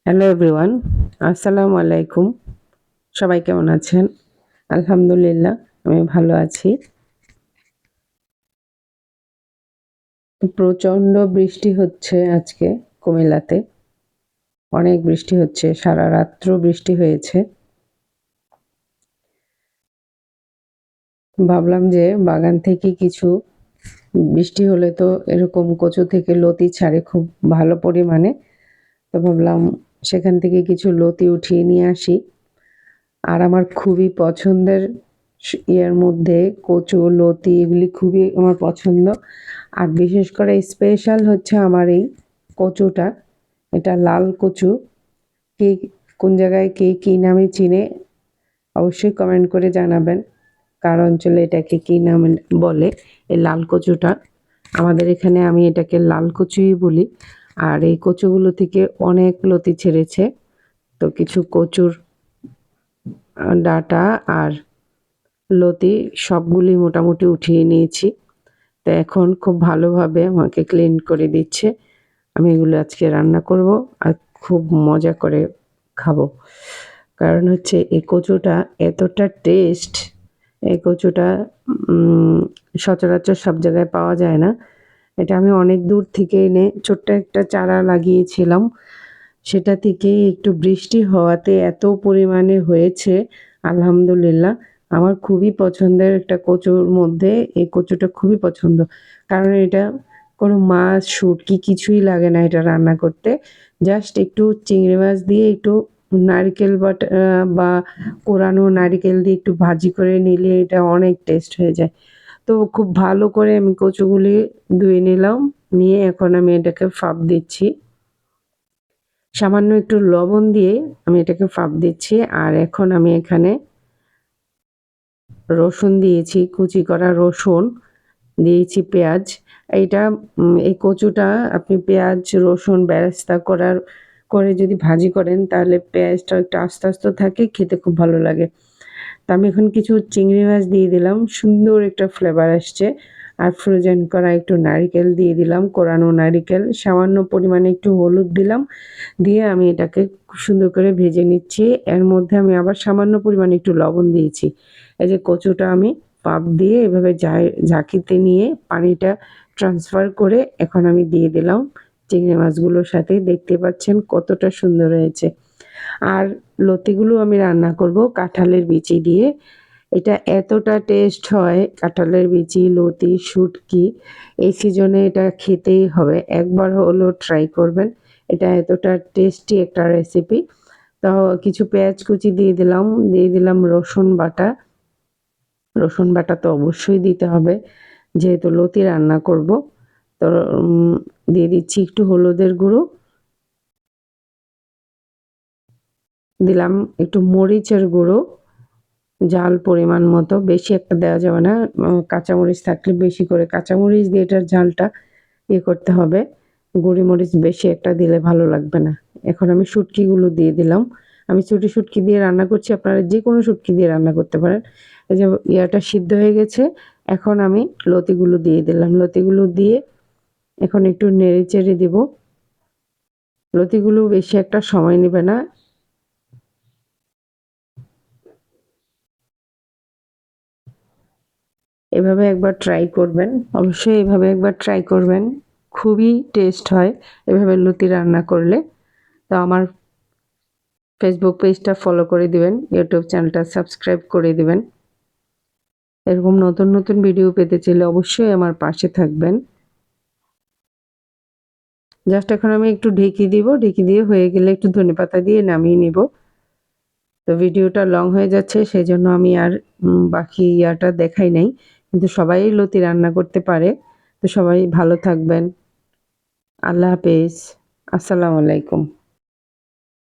Hello everyone, আসসালামু আলাইকুম। সবাই কেমন আছেন? আলহামদুলিল্লাহ, আমি ভালো আছি। প্রচণ্ড বৃষ্টি হচ্ছে আজকে কুমিল্লাতে। অনেক বৃষ্টি হচ্ছে, সারা রাত্র বৃষ্টি হয়েছে। ভাবলাম যে বাগান থেকে কিছু বৃষ্টি হলে তো এরকম কচু থেকে লতি ছাড়ে খুব ভালো পরিমাণে। তো ভাবলাম সেখান থেকে কিছু লতি উঠিয়ে নিয়ে আসি। আর আমার খুবই পছন্দের ইয়ের মধ্যে কচু, লতি এগুলি খুবই আমার পছন্দ। আর বিশেষ করে স্পেশাল হচ্ছে আমার এই কচুটা। এটা লাল কচু। কে কোন জায়গায় কে কী নামে চিনে অবশ্যই কমেন্ট করে জানাবেন। কার অঞ্চলে এটাকে কী নামে বলে এই লাল কচুটা। আমাদের এখানে আমি এটাকে লাল কচুই বলি। আর এই কচুগুলো থেকে অনেক লতি ছেড়েছে। তো কিছু কচুর ডাঁটা আর লতি সবগুলি মোটামুটি উঠিয়ে নিয়েছি। তো এখন খুব ভালোভাবে আমাকে ক্লিন করে দিচ্ছে। আমি এগুলো আজকে রান্না করব আর খুব মজা করে খাবো। কারণ হচ্ছে এই কচুটা এতটা টেস্ট, এই কচুটা সচরাচর সব জায়গায় পাওয়া যায় না। এটা আমি অনেক দূর থেকে এনে ছোট্ট একটা চারা লাগিয়েছিলাম। সেটা থেকে একটু বৃষ্টি হওয়াতে এত পরিমাণে হয়েছে, আলহামদুলিল্লাহ। আমার খুবই পছন্দের একটা কচুর মধ্যে এই কচুটা খুবই পছন্দ। কারণ এটা কোনো মাছ, শুটকি কিছুই লাগে না এটা রান্না করতে। জাস্ট একটু চিংড়ি মাছ দিয়ে একটু নারকেল বা কোরানো নারিকেল দিয়ে একটু ভাজি করে নিলে এটা অনেক টেস্ট হয়ে যায়। তো খুব ভালো করে আমি কচুগুলি ধুয়ে নিলাম। নিয়ে এখন আমি এটাকে ফাঁপ দিচ্ছি। সামান্য একটু লবণ দিয়ে আমি এটাকে ফাঁপ দিচ্ছি। আর এখন আমি এখানে রসুন দিয়েছি, কুচি করা রসুন দিয়েছি, পেঁয়াজ। এইটা এই কচুটা আপনি পেঁয়াজ, রসুন বেরেস্তা করে যদি ভাজি করেন তাহলে পেঁয়াজটা একটু আস্তে আস্তে থাকে, খেতে খুব ভালো লাগে। তো আমি এখন কিছু চিংড়ি মাছ দিয়ে দিলাম, সুন্দর একটা ফ্লেভার আসছে। আর ফ্রোজেন করা একটু নারিকেল দিয়ে দিলাম, কোরানো নারিকেল। সামান্য পরিমাণে একটু হলুদ দিলাম। দিয়ে আমি এটাকে খুব সুন্দর করে ভেজে নিচ্ছি। এর মধ্যে আমি আবার সামান্য পরিমাণে একটু লবণ দিয়েছি। এই যে কচুটা আমি পাপ দিয়ে এভাবে ঝাঁকিতে নিয়ে পানিটা ট্রান্সফার করে এখন আমি দিয়ে দিলাম চিংড়ি মাছগুলোর সাথে। দেখতে পাচ্ছেন কতটা সুন্দর হয়েছে। আর লতিগুলো আমি রান্না করব কাঁঠালের বিচি দিয়ে। এটা এতটা টেস্ট হয়, কাঁঠালের বিচি, লতি, শুটকি। এই সিজনে এটা খেতেই হবে, একবার হলেও ট্রাই করবেন। এটা এতটা টেস্টি একটা রেসিপি। তো কিছু পেঁয়াজ কুচি দিয়ে দিলাম রসুন বাটা। রসুন বাটা তো অবশ্যই দিতে হবে যেহেতু লতি রান্না করব। তো দিয়ে দিচ্ছি একটু হলুদের গুঁড়ো, দিলাম একটু মরিচের গুঁড়ো, ঝাল পরিমাণ মতো, বেশি একটা দেওয়া যাবে না। কাঁচামরিচ থাকলে বেশি করে কাঁচামরিচ দিয়ে এটার ঝালটা করতে হবে। গুঁড়ি মরিচ বেশি একটা দিলে ভালো লাগবে না। এখন আমি শুটকিগুলো দিয়ে দিলাম। আমি ছোটো শুটকি দিয়ে রান্না করছি, আপনারা যে কোনো শুটকি দিয়ে রান্না করতে পারেন। এই যে ইয়াটা সিদ্ধ হয়ে গেছে, এখন আমি লতিগুলো দিয়ে দিলাম। লতিগুলো দিয়ে এখন একটু নেড়ে চেড়ে দিব। লতিগুলো বেশি একটা সময় নেবে না। এভাবে একবার ট্রাই করবেন, অবশ্যই এভাবে একবার ট্রাই করবেন। খুবই টেস্ট হয় এভাবে লতি রান্না করলে। তো আমার ফেসবুক পেজটা ফলো করে দিবেন, ইউটিউব চ্যানেলটা সাবস্ক্রাইব করে দিবেন। এরকম নতুন নতুন ভিডিও পেতে চাইলে অবশ্যই আমার পাশে থাকবেন। জাস্ট এখন আমি একটু ঢেকে দিব, ঢেকে দিয়ে হয়ে গেলে একটু ধনেপাতা দিয়ে নামিয়ে নিব। তো ভিডিওটা লং হয়ে যাচ্ছে, সেই জন্য আমি আর বাকি ইয়াটা দেখাই নাই। কিন্তু সবাই লতি রান্না করতে পারে। তো সবাই ভালো থাকবেন। আল্লাহ হাফেজ। আসসালামু আলাইকুম।